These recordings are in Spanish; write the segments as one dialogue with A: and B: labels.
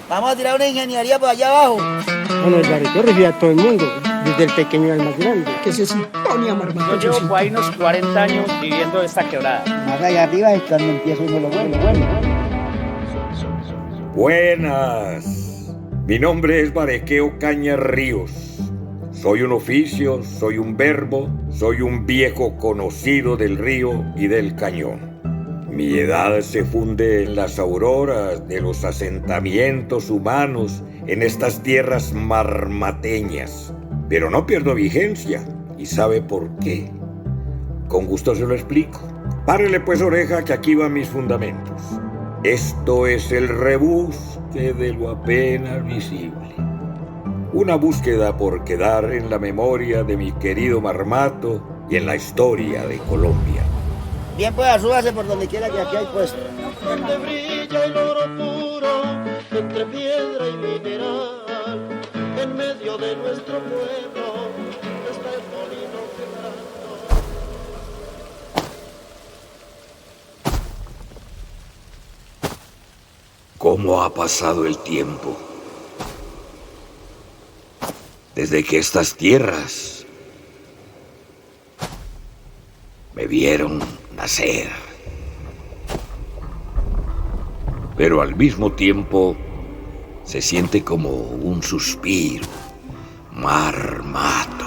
A: Vamos a tirar una ingeniería por allá abajo.
B: Bueno, el barrio recibe a todo el mundo, desde el pequeño al más grande.
C: Que se Sintonia, Marmato.
D: Yo llevo por ahí unos 40 años viviendo esta quebrada.
A: Más allá arriba es cuando empiezo uno lo bueno.
E: Buenas. Mi nombre es Barequeo Cañas Ríos. Soy un oficio, soy un verbo, soy un viejo conocido del río y del cañón. Mi edad se funde en las auroras de los asentamientos humanos en estas tierras marmateñas. Pero no pierdo vigencia. ¿Y sabe por qué? Con gusto se lo explico. Párele pues oreja que aquí van mis fundamentos. Esto es el rebusque de lo apenas visible. Una búsqueda por quedar en la memoria de mi querido Marmato y en la historia de Colombia.
A: Bien, pues súbase por donde quiera que aquí hay puesto.
F: Donde brilla el oro puro, entre piedra y mineral, en medio de nuestro pueblo está el molino quebrando.
E: ¿Cómo ha pasado el tiempo? Desde que estas tierras me vieron nacer. Pero al mismo tiempo se siente como un suspiro. Marmato.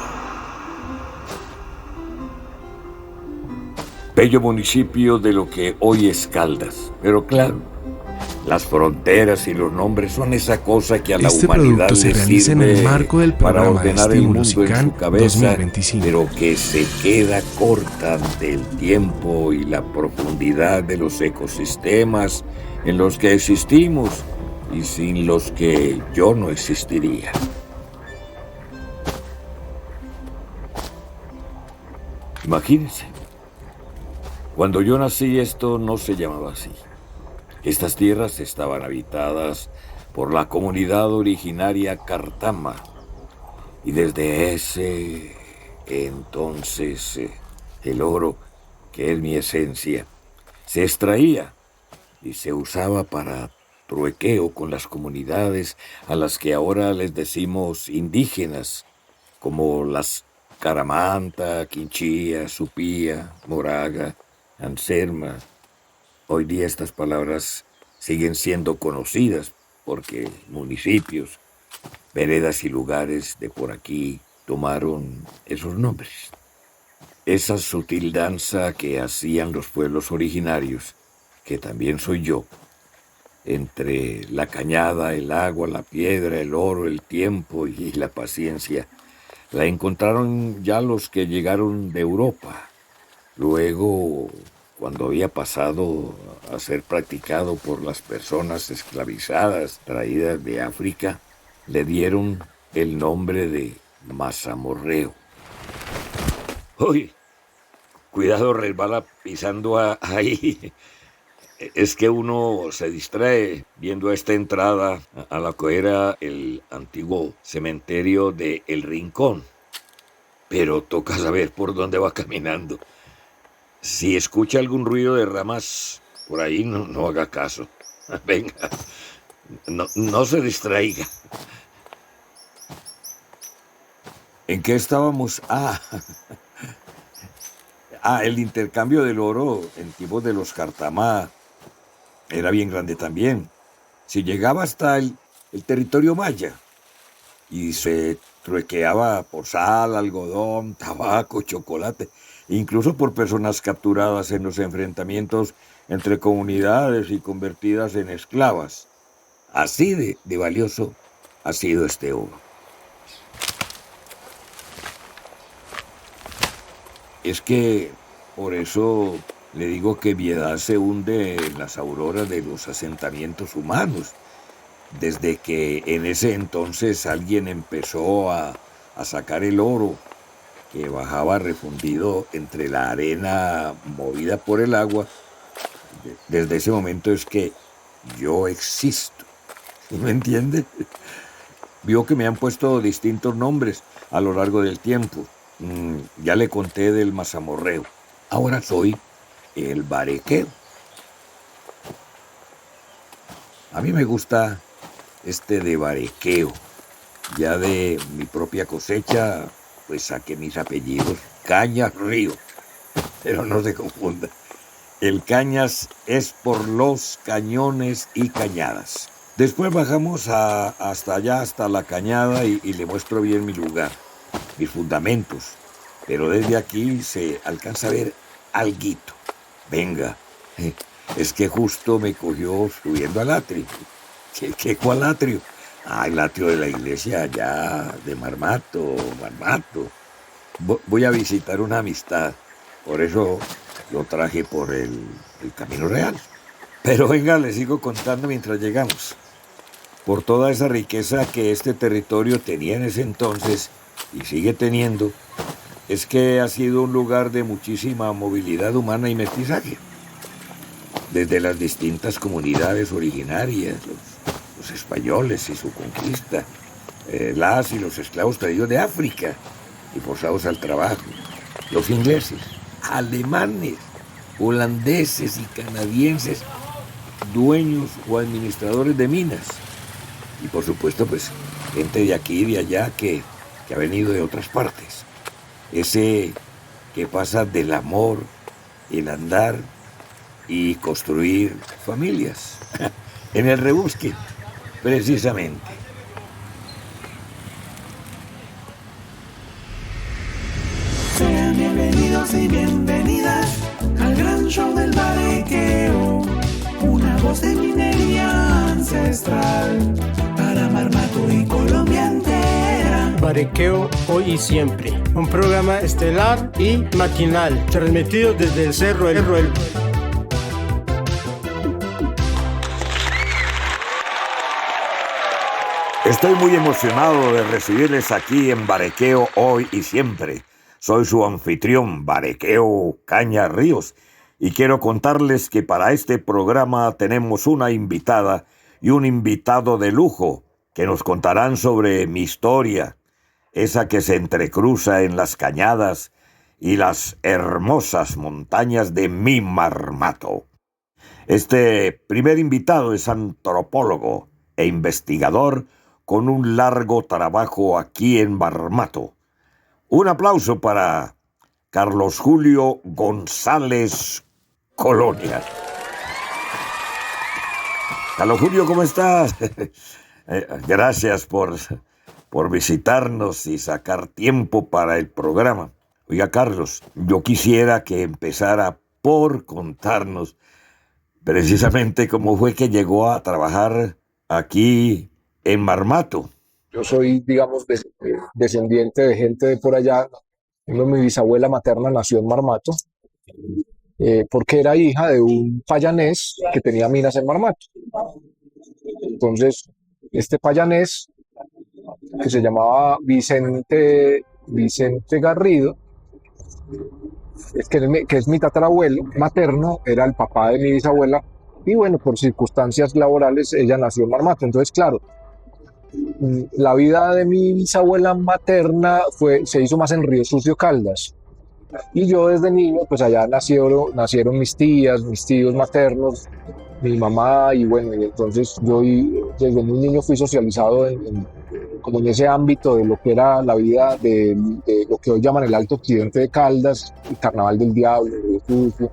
E: Bello municipio de lo que hoy es Caldas. Pero claro, las fronteras y los nombres son esa cosa que a la humanidad
G: producto se
E: le
G: realiza en el
E: sirve
G: marco del
E: para
G: programa
E: ordenar el mundo en
G: Estímulos
E: su cabeza,
G: 2025.
E: pero que se queda corta ante el tiempo y la profundidad de los ecosistemas en los que existimos y sin los que yo no existiría. Imagínense, cuando yo nací esto no se llamaba así. Estas tierras estaban habitadas por la comunidad originaria Cartama y desde ese entonces el oro, que es mi esencia, se extraía y se usaba para truequeo con las comunidades a las que ahora les decimos indígenas, como las Caramanta, Quinchía, Supía, Moraga, Anserma. Hoy día estas palabras siguen siendo conocidas porque municipios, veredas y lugares de por aquí tomaron esos nombres. Esa sutil danza que hacían los pueblos originarios, que también soy yo, entre la cañada, el agua, la piedra, el oro, el tiempo y la paciencia, la encontraron ya los que llegaron de Europa. Luego, cuando había pasado a ser practicado por las personas esclavizadas traídas de África, le dieron el nombre de mazamorreo. ¡Uy! Cuidado, resbala pisando ahí. Es que uno se distrae viendo esta entrada a lo que era el antiguo cementerio de El Rincón. Pero toca saber por dónde va caminando. Si escucha algún ruido de ramas por ahí, no haga caso. Venga, no se distraiga. ¿En qué estábamos? El intercambio del oro en tiempos de los Cartamá era bien grande también. Si llegaba hasta el territorio maya y se truequeaba por sal, algodón, tabaco, chocolate, incluso por personas capturadas en los enfrentamientos entre comunidades y convertidas en esclavas. Así de valioso ha sido este oro. Es que por eso le digo que mi edad se hunde en las auroras de los asentamientos humanos. Desde que en ese entonces alguien empezó a sacar el oro que bajaba refundido entre la arena movida por el agua, desde ese momento es que yo existo. ¿Sí me entiende? Vio que me han puesto distintos nombres a lo largo del tiempo. Ya le conté del mazamorreo. Ahora soy el barequeo. A mí me gusta de Barequeo. Ya de mi propia cosecha, pues saqué mis apellidos, Cañas Ríos. Pero no se confunda. El Cañas es por los cañones y cañadas. Después bajamos hasta allá, hasta la cañada, y le muestro bien mi lugar, mis fundamentos. Pero desde aquí se alcanza a ver alguito. Venga, es que justo me cogió subiendo al atrio. ¿Cuál atrio? Ah, el atrio de la iglesia allá de Marmato. Voy a visitar una amistad, por eso lo traje por el camino real. Pero venga, les sigo contando mientras llegamos. Por toda esa riqueza que este territorio tenía en ese entonces y sigue teniendo, es que ha sido un lugar de muchísima movilidad humana y mestizaje. Desde las distintas comunidades originarias, los españoles y su conquista, las y los esclavos traídos de África y forzados al trabajo, los ingleses, alemanes, holandeses y canadienses, dueños o administradores de minas. Y por supuesto, pues, gente de aquí y de allá que ha venido de otras partes. Ese que pasa del amor, el andar y construir familias. En el rebusque, precisamente.
C: Sean bienvenidos y bienvenidas al gran show del Barequeo, una voz de minería ancestral para Marmato y Colombia entera.
B: Barequeo hoy y siempre, un programa estelar y matinal, transmitido desde el Cerro El Ruel.
E: Estoy muy emocionado de recibirles aquí en Barequeo hoy y siempre. Soy su anfitrión, Barequeo Cañas Ríos, y quiero contarles que para este programa tenemos una invitada y un invitado de lujo que nos contarán sobre mi historia, esa que se entrecruza en las cañadas y las hermosas montañas de mi Marmato. Este primer invitado es antropólogo e investigador con un largo trabajo aquí en Marmato. Un aplauso para Carlos Julio González Colonia. Carlos Julio, ¿cómo estás? Gracias por visitarnos y sacar tiempo para el programa. Oiga, Carlos, yo quisiera que empezara por contarnos precisamente cómo fue que llegó a trabajar aquí en Marmato.
G: Yo soy, digamos, descendiente de gente de por allá. Mi bisabuela materna nació en Marmato, porque era hija de un payanés que tenía minas en Marmato. Entonces, este payanés, que se llamaba Vicente Garrido, que es mi tatarabuelo materno, era el papá de mi bisabuela, y bueno, por circunstancias laborales, ella nació en Marmato. Entonces, claro, la vida de mi bisabuela materna se hizo más en Río Sucio, Caldas. Y yo desde niño, pues allá nacieron mis tías, mis tíos maternos, mi mamá, y bueno, y entonces yo desde muy niño fui socializado como en ese ámbito de lo que era la vida de lo que hoy llaman el Alto Occidente de Caldas, el Carnaval del Diablo, Río Sucio.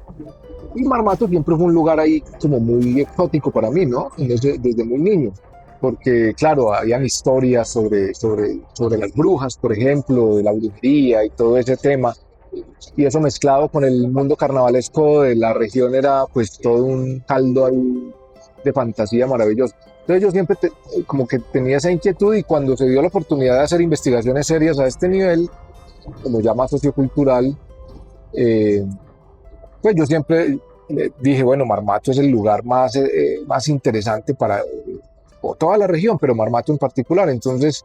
G: Y Marmato siempre fue un lugar ahí como muy exótico para mí, ¿no? Desde muy niño. Porque, claro, habían historias sobre las brujas, por ejemplo, de la brujería y todo ese tema. Y eso mezclado con el mundo carnavalesco de la región era pues todo un caldo ahí de fantasía maravilloso. Entonces yo siempre como que tenía esa inquietud, y cuando se dio la oportunidad de hacer investigaciones serias a este nivel, como ya más sociocultural, pues yo siempre dije, bueno, Marmato es el lugar más interesante para toda la región, pero Marmato en particular. Entonces,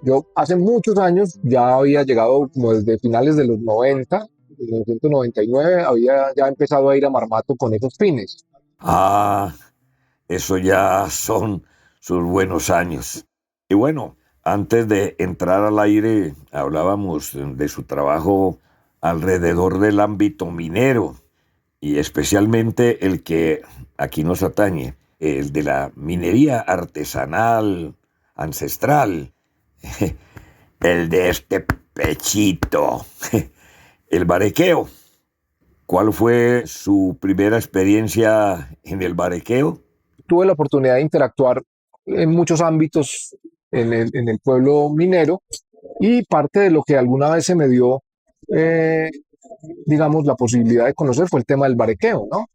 G: yo hace muchos años ya había llegado, como desde finales de los 90, en 1999, había ya empezado a ir a Marmato con esos fines.
E: Ah, eso ya son sus buenos años. Y bueno, antes de entrar al aire, hablábamos de su trabajo alrededor del ámbito minero, y especialmente el que aquí nos atañe, el de la minería artesanal, ancestral, el de este pechito, el barequeo. ¿Cuál fue su primera experiencia en el barequeo?
G: Tuve la oportunidad de interactuar en muchos ámbitos en el pueblo minero, y parte de lo que alguna vez se me dio, digamos, la posibilidad de conocer fue el tema del barequeo, ¿no?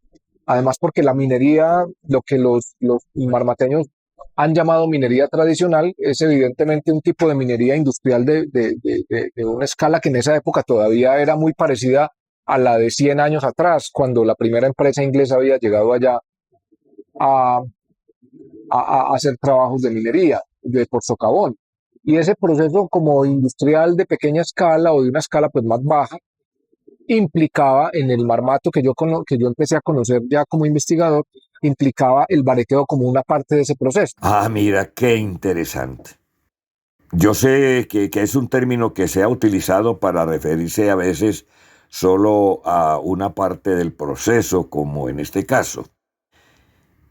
G: Además, porque la minería, lo que los marmateños han llamado minería tradicional, es evidentemente un tipo de minería industrial de una escala que en esa época todavía era muy parecida a la de 100 años atrás, cuando la primera empresa inglesa había llegado allá a, a hacer trabajos de minería por socavón. Y ese proceso como industrial de pequeña escala o de una escala pues más baja implicaba en el marmato que yo empecé a conocer ya como investigador, implicaba el barequeo como una parte de ese proceso.
E: Ah, mira, qué interesante. Yo sé que es un término que se ha utilizado para referirse a veces solo a una parte del proceso, como en este caso.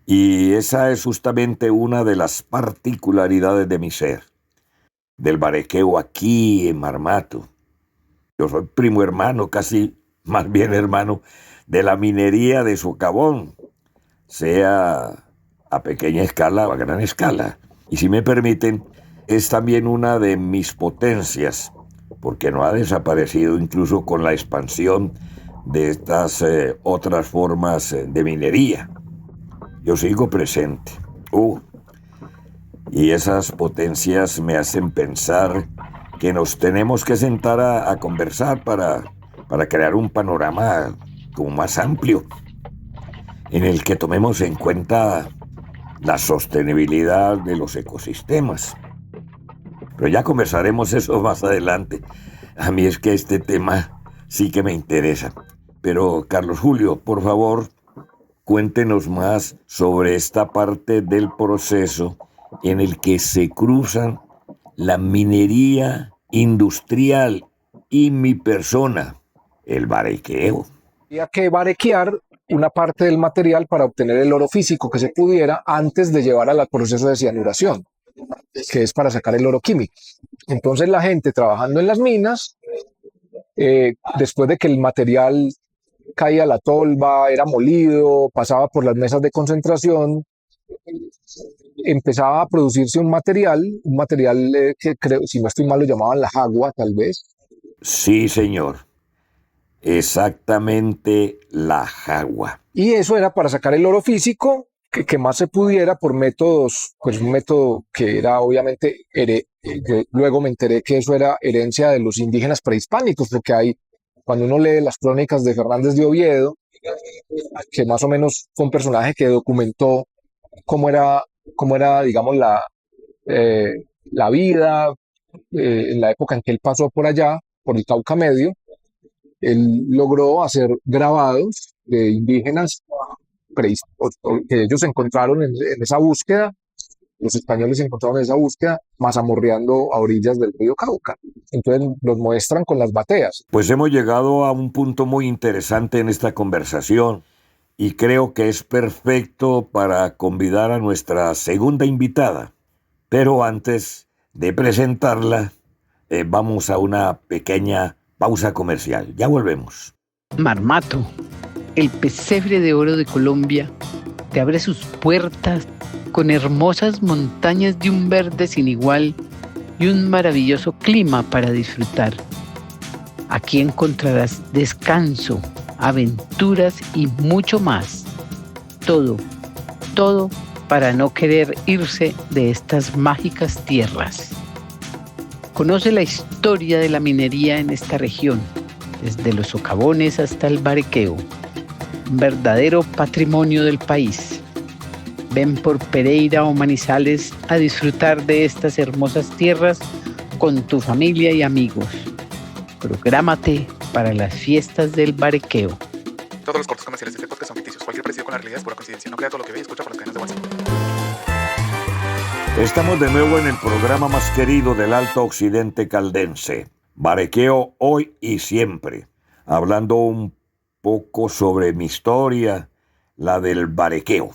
E: Y esa es justamente una de las particularidades de mi ser, del barequeo aquí en Marmato. Yo soy primo hermano, casi más bien hermano, de la minería de socavón, sea a pequeña escala o a gran escala. Y si me permiten, es también una de mis potencias, porque no ha desaparecido incluso con la expansión de estas otras formas de minería. Yo sigo presente. Y esas potencias me hacen pensar que nos tenemos que sentar a conversar para crear un panorama como más amplio, en el que tomemos en cuenta la sostenibilidad de los ecosistemas. Pero ya conversaremos eso más adelante. A mí es que este tema sí que me interesa. Pero, Carlos Julio, por favor, cuéntenos más sobre esta parte del proceso en el que se cruzan la minería industrial y mi persona, el barequeo.
G: Había que barequear una parte del material para obtener el oro físico que se pudiera antes de llevar al proceso de cianuración, que es para sacar el oro químico. Entonces la gente trabajando en las minas, después de que el material caía a la tolva, era molido, pasaba por las mesas de concentración, empezaba a producirse un material que creo, si no estoy mal, lo llamaban la jagua, tal vez.
E: Sí, señor. Exactamente, la jagua.
G: Y eso era para sacar el oro físico que más se pudiera por métodos, pues un método que era obviamente, luego me enteré que eso era herencia de los indígenas prehispánicos, porque cuando uno lee las crónicas de Fernández de Oviedo, que más o menos fue un personaje que documentó cómo era, digamos, la vida en la época en que él pasó por allá, por el Cauca Medio. Él logró hacer grabados de indígenas que ellos encontraron en esa búsqueda. Los españoles encontraron esa búsqueda mazamorreando a orillas del río Cauca. Entonces los muestran con las bateas.
E: Pues hemos llegado a un punto muy interesante en esta conversación y creo que es perfecto para convidar a nuestra segunda invitada. Pero antes de presentarla, vamos a una pequeña pausa comercial. Ya volvemos.
H: Marmato, el pesebre de oro de Colombia, te abre sus puertas con hermosas montañas de un verde sin igual y un maravilloso clima para disfrutar. Aquí encontrarás descanso, aventuras y mucho más. Todo para no querer irse de estas mágicas tierras. Conoce la historia de la minería en esta región, desde los socavones hasta el barequeo, un verdadero patrimonio del país. Ven por Pereira o Manizales a disfrutar de estas hermosas tierras con tu familia y amigos. Prográmate para las fiestas del barequeo.
I: Todos los cortos comerciales de este podcast son ficticios. Cualquier parecido con la realidad es pura coincidencia. No crea todo lo que ve y escucha por las cadenas de WhatsApp.
E: Estamos de nuevo en el programa más querido del Alto Occidente caldense, Barequeo hoy y siempre, hablando un poco sobre mi historia, la del barequeo.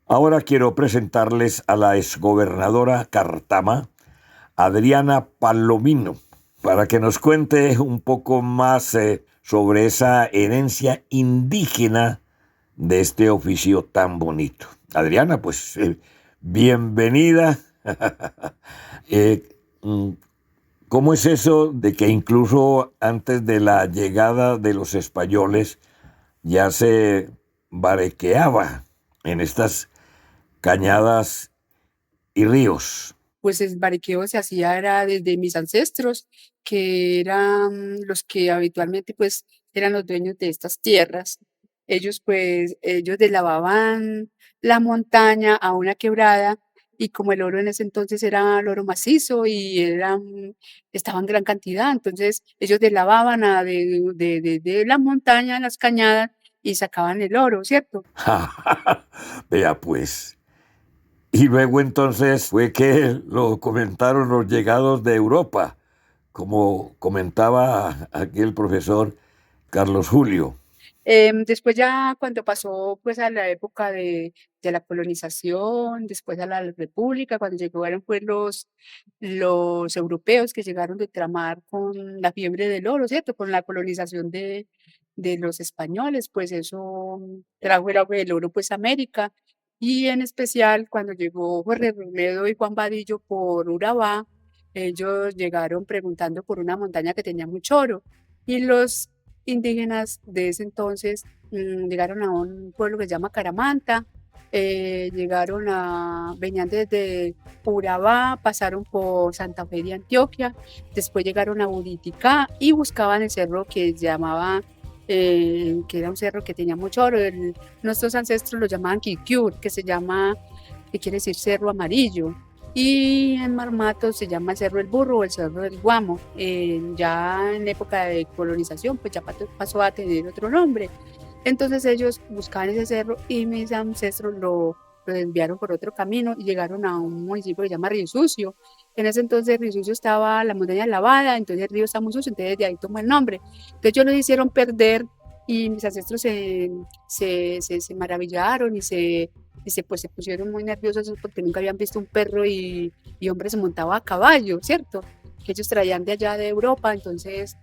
E: Ahora quiero presentarles a la exgobernadora Cartama, Adriana Palomino, para que nos cuente un poco más sobre esa herencia indígena de este oficio tan bonito. Adriana, pues bienvenida. Eh, mm, ¿Cómo es eso de que incluso antes de la llegada de los españoles ya se barequeaba en estas cañadas y ríos?
J: Pues el bariqueo se hacía era desde mis ancestros, que eran los que habitualmente pues eran los dueños de estas tierras. Ellos deslavaban la montaña a una quebrada y como el oro en ese entonces era el oro macizo y estaba en gran cantidad, entonces ellos deslavaban de la montaña a las cañadas y sacaban el oro, ¿cierto?
E: Vea pues. Y luego entonces fue que lo comentaron los llegados de Europa, como comentaba aquí el profesor Carlos Julio.
J: Después ya cuando pasó pues a la época de la colonización, después a la república, cuando llegaron pues los europeos que llegaron de tramar con la fiebre del oro, ¿cierto? Con la colonización de los españoles, pues eso trajo el auge del oro pues a América. Y en especial cuando llegó Jorge Robledo y Juan Vadillo por Urabá, ellos llegaron preguntando por una montaña que tenía mucho oro. Y los indígenas de ese entonces llegaron a un pueblo que se llama Caramanta, venían desde Urabá, pasaron por Santa Fe de Antioquia, después llegaron a Buriticá y buscaban el cerro que se llamaba, que era un cerro que tenía mucho oro. Nuestros ancestros lo llamaban Kikiur, que quiere decir cerro amarillo. Y en Marmato se llama el Cerro del Burro o el Cerro del Guamo. Ya en época de colonización, pues ya pasó a tener otro nombre. Entonces ellos buscaban ese cerro y mis ancestros lo enviaron por otro camino y llegaron a un municipio que se llama Río Sucio. En ese entonces Río Sucio estaba la montaña lavada, entonces el río está muy sucio, entonces de ahí tomó el nombre. Entonces ellos lo hicieron perder y mis ancestros se maravillaron pues se pusieron muy nerviosos porque nunca habían visto un perro y hombre se montaba a caballo, ¿cierto? Que ellos traían de allá de Europa, entonces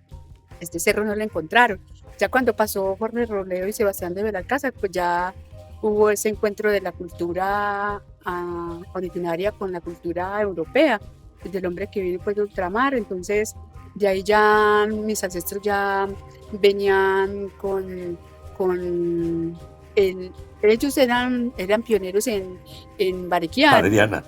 J: este cerro no lo encontraron. Ya cuando pasó Jorge Robledo y Sebastián de Belalcázar, pues ya hubo ese encuentro de la cultura originaria con la cultura europea, del hombre que vino pues de ultramar, entonces de ahí ya mis ancestros ya venían con ellos eran pioneros en barequear.
E: Adriana,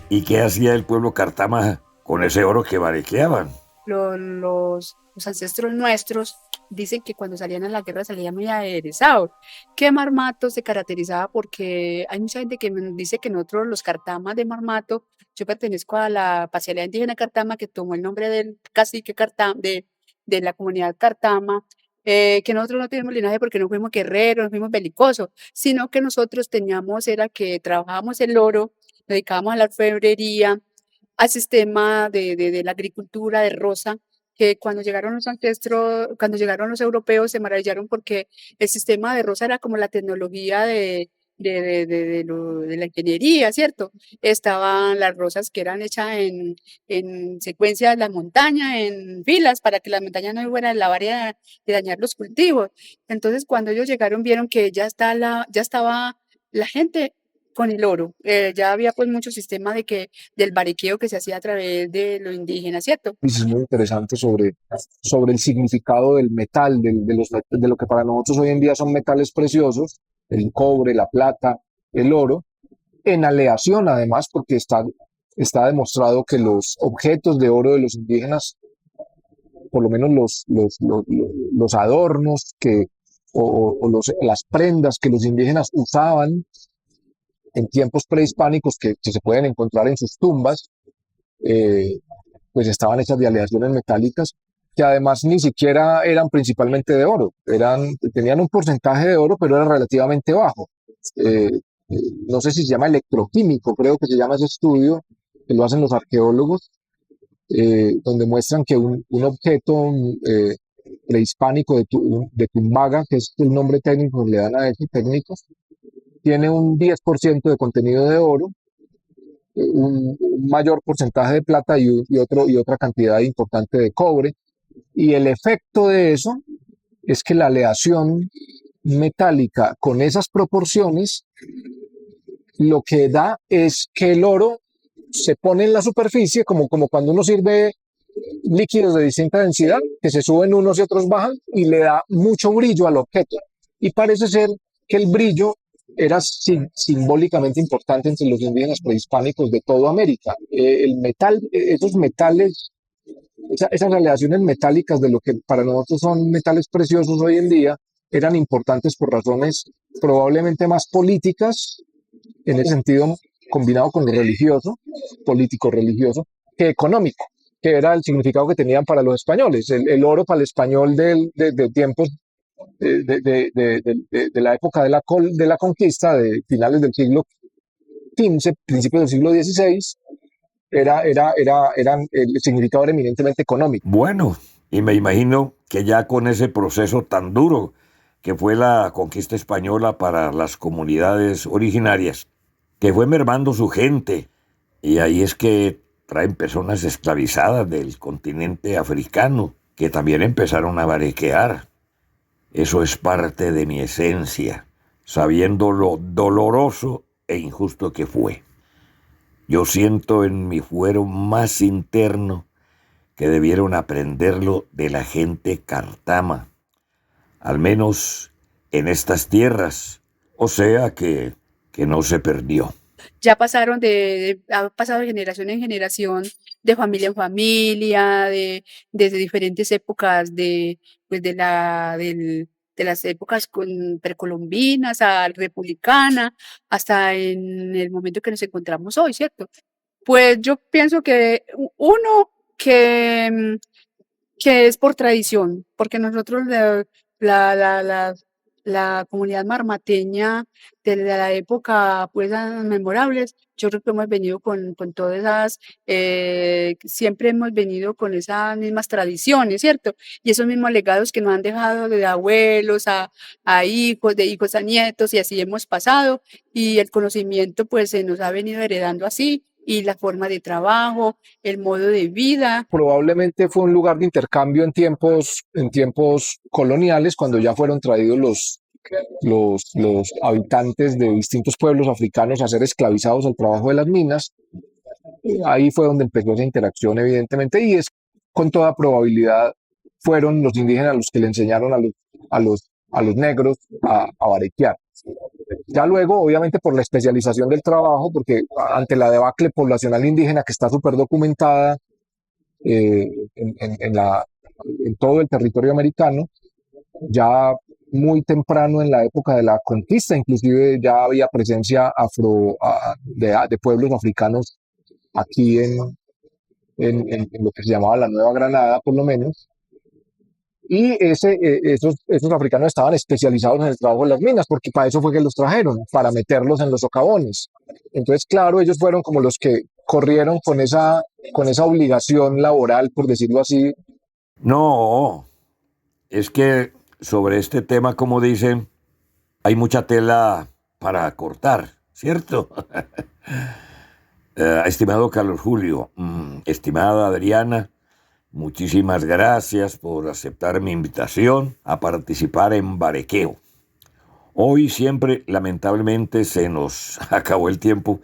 E: ¿y qué hacía el pueblo Cartama con ese oro que barequeaban?
J: Los ancestros nuestros dicen que cuando salían a la guerra salían muy aderezados. Que Marmato se caracterizaba porque hay mucha gente que me dice que nosotros los Cartamas de Marmato, yo pertenezco a la parcialidad indígena Cartama que tomó el nombre del cacique Cartama, de la comunidad Cartama, que nosotros no tenemos linaje porque no fuimos guerreros, no fuimos belicosos, sino que nosotros era que trabajábamos el oro, nos dedicábamos a la orfebrería, al sistema de la agricultura de rosa, que cuando llegaron los ancestros, cuando llegaron los europeos se maravillaron porque el sistema de rosa era como la tecnología de la ingeniería, ¿cierto? Estaban las rosas que eran hechas en secuencia de la montaña, en filas, para que la montaña no fuera a lavar y dañar los cultivos. Entonces, cuando ellos llegaron, vieron que ya estaba la gente con el oro. Ya había pues mucho sistema del barequeo que se hacía a través de los indígenas, ¿cierto?
G: Es muy interesante sobre el significado del metal, de lo que para nosotros hoy en día son metales preciosos, el cobre, la plata, el oro, en aleación además, porque está demostrado que los objetos de oro de los indígenas, por lo menos los adornos las prendas que los indígenas usaban en tiempos prehispánicos que se pueden encontrar en sus tumbas, pues estaban hechas de aleaciones metálicas que además ni siquiera eran principalmente de oro, tenían un porcentaje de oro, pero era relativamente bajo. No sé si se llama electroquímico, creo que se llama ese estudio, que lo hacen los arqueólogos, donde muestran que un objeto prehispánico de Tumbaga, que es el nombre técnico que le dan a ese técnico, tiene un 10% de contenido de oro, un mayor porcentaje de plata y otra cantidad importante de cobre. Y el efecto de eso es que la aleación metálica con esas proporciones lo que da es que el oro se pone en la superficie como cuando uno sirve líquidos de distinta densidad, que se suben unos y otros bajan, y le da mucho brillo al objeto. Y parece ser que el brillo era simbólicamente importante entre los indígenas prehispánicos de toda América. El metal, esos metales, esas aleaciones metálicas de lo que para nosotros son metales preciosos hoy en día, eran importantes por razones probablemente más políticas, en ese sentido combinado con lo religioso, político-religioso, que económico, que era el significado que tenían para los españoles. El oro para el español de tiempos de la época de la conquista, de finales del siglo XV, principios del siglo XVI, el significado era eminentemente económico.
E: Bueno, y me imagino que ya con ese proceso tan duro que fue la conquista española para las comunidades originarias, que fue mermando su gente, y ahí es que traen personas esclavizadas del continente africano, que también empezaron a barequear. Eso es parte de mi esencia, sabiendo lo doloroso e injusto que fue. Yo siento en mi fuero más interno que debieron aprenderlo de la gente cartama, al menos en estas tierras, o sea que no se perdió.
J: Ya pasaron ha pasado de generación en generación, de familia en familia, desde diferentes épocas de las épocas precolombinas a republicana, hasta en el momento que nos encontramos hoy, ¿cierto? Pues yo pienso que uno que es por tradición, porque nosotros la comunidad marmateña de la época pues memorables, yo creo que hemos venido con todas esas, siempre hemos venido con esas mismas tradiciones, ¿cierto? Y esos mismos legados que nos han dejado de abuelos a hijos, de hijos a nietos, y así hemos pasado, y el conocimiento pues se nos ha venido heredando así, y la forma de trabajo, el modo de vida.
G: Probablemente fue un lugar de intercambio en tiempos coloniales, cuando ya fueron traídos los habitantes de distintos pueblos africanos a ser esclavizados al trabajo de las minas. Ahí fue donde empezó esa interacción, evidentemente, y es con toda probabilidad fueron los indígenas los que le enseñaron a los negros a barequear. Ya luego, obviamente, por la especialización del trabajo, porque ante la debacle poblacional indígena que está súper documentada en todo el territorio americano, ya muy temprano en la época de la conquista, inclusive ya había presencia de pueblos africanos aquí en lo que se llamaba la Nueva Granada, por lo menos. Y esos africanos estaban especializados en el trabajo de las minas, porque para eso fue que los trajeron, para meterlos en los socavones. Entonces, claro, ellos fueron como los que corrieron con esa obligación laboral, por decirlo así.
E: No, es que sobre este tema, como dicen, hay mucha tela para cortar, ¿cierto? Estimado Carlos Julio, estimada Adriana, muchísimas gracias por aceptar mi invitación a participar en Barequeo. Hoy siempre, lamentablemente, se nos acabó el tiempo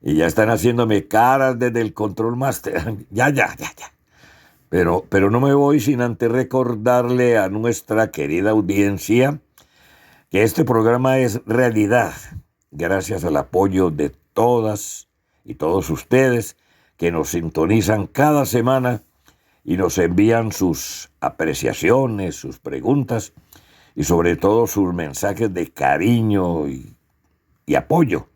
E: y ya están haciéndome caras desde el Control Master. Ya. Pero no me voy sin antes recordarle a nuestra querida audiencia que este programa es realidad gracias al apoyo de todas y todos ustedes que nos sintonizan cada semana y nos envían sus apreciaciones, sus preguntas y sobre todo sus mensajes de cariño y apoyo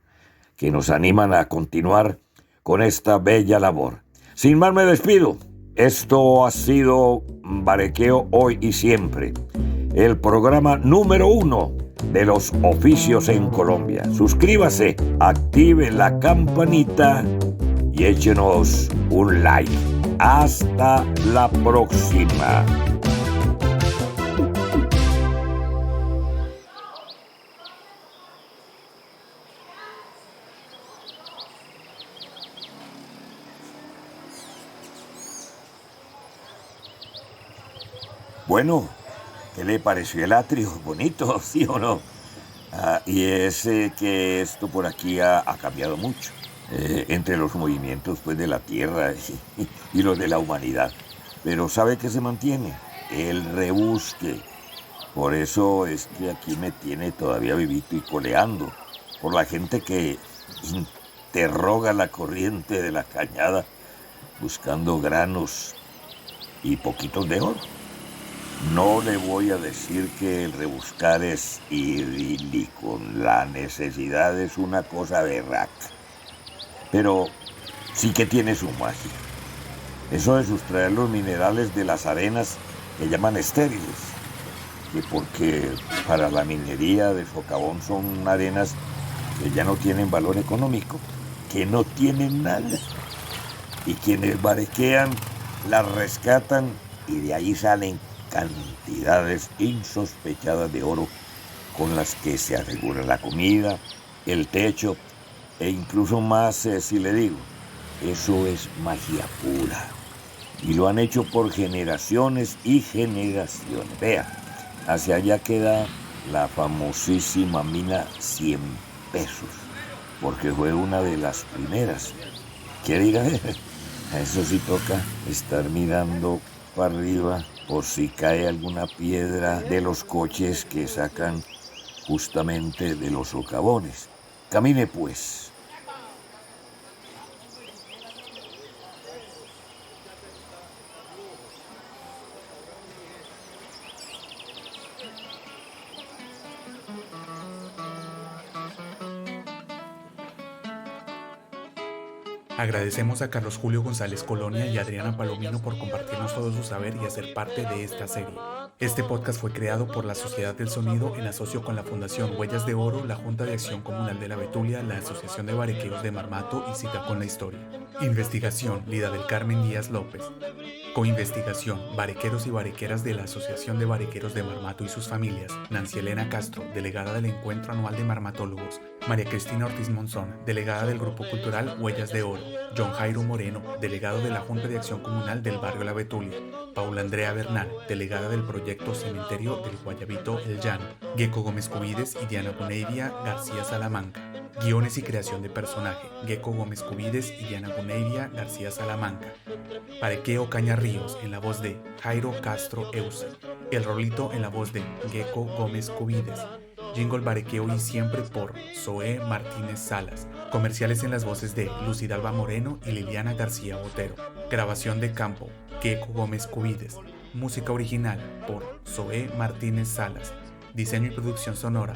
E: que nos animan a continuar con esta bella labor. Sin más me despido. Esto ha sido Barequeo Hoy y Siempre, el programa número 1 de los oficios en Colombia. Suscríbase, active la campanita y échenos un like. Hasta la próxima. Bueno, ¿qué le pareció el atrio? Bonito, ¿sí o no? Y es que esto por aquí ha cambiado mucho. Entre los movimientos pues, de la Tierra y los de la humanidad. Pero ¿sabe qué se mantiene? El rebusque. Por eso es que aquí me tiene todavía vivito y coleando. Por la gente que interroga la corriente de la cañada buscando granos y poquitos de oro. No le voy a decir que el rebuscar es idílico. La necesidad es una cosa berraca. Pero sí que tiene su magia. Eso de sustraer los minerales de las arenas que llaman estériles. Que porque para la minería de socavón son arenas que ya no tienen valor económico, que no tienen nada. Y quienes barequean las rescatan y de ahí salen cantidades insospechadas de oro con las que se asegura la comida, el techo e incluso más si le digo, eso es magia pura. Y lo han hecho por generaciones y generaciones. Vea, hacia allá queda la famosísima mina 100 pesos, porque fue una de las primeras. ¿Quiere ir a ver? Eso sí toca estar mirando para arriba por si cae alguna piedra de los coches que sacan justamente de los socavones. Camine pues.
I: Agradecemos a Carlos Julio González Colonia y Adriana Palomino por compartirnos todo su saber y hacer parte de esta serie. Este podcast fue creado por la Sociedad del Sonido en asocio con la Fundación Huellas de Oro, la Junta de Acción Comunal de la Betulia, la Asociación de Barequeros de Marmato y Cita con la Historia. Investigación, Lida del Carmen Díaz López. Coinvestigación, barequeros y barequeras de la Asociación de Barequeros de Marmato y sus familias, Nancy Elena Castro, delegada del Encuentro Anual de Marmatólogos, María Cristina Ortiz Monzón, delegada del Grupo Cultural Huellas de Oro, John Jairo Moreno, delegado de la Junta de Acción Comunal del Barrio La Betulia, Paula Andrea Bernal, delegada del Proyecto Cementerio del Guayabito El Llano, Gecko Gómez Cubides y Diana Guneidia García Salamanca. Guiones y creación de personaje, Gecko Gómez Cubides y Diana Guneidia García Salamanca. Barequeo Caña Ríos en la voz de Jairo Castro Euse. El Rolito en la voz de Gecko Gómez Cubides. Jingle Barequeo y Siempre por Zoé Martínez Salas. Comerciales en las voces de Lucidalba Moreno y Liliana García Botero. Grabación de campo, Gecko Gómez Cubides. Música original por Zoé Martínez Salas. Diseño y producción sonora,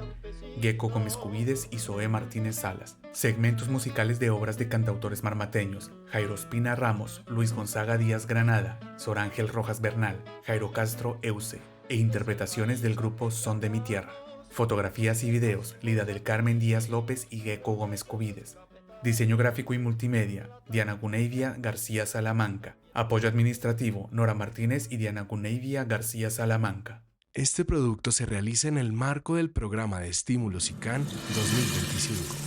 I: Gecko Gómez Cubides y Zoé Martínez Salas. Segmentos musicales de obras de cantautores marmateños, Jairo Espina Ramos, Luis Gonzaga Díaz Granada, Sor Ángel Rojas Bernal, Jairo Castro Euse, e interpretaciones del grupo Son de mi Tierra. Fotografías y videos, Lida del Carmen Díaz López y Gecko Gómez Cubides. Diseño gráfico y multimedia, Diana Guneidia García Salamanca. Apoyo administrativo, Nora Martínez y Diana Guneidia García Salamanca.
K: Este producto se realiza en el marco del programa de estímulos ICANN 2025.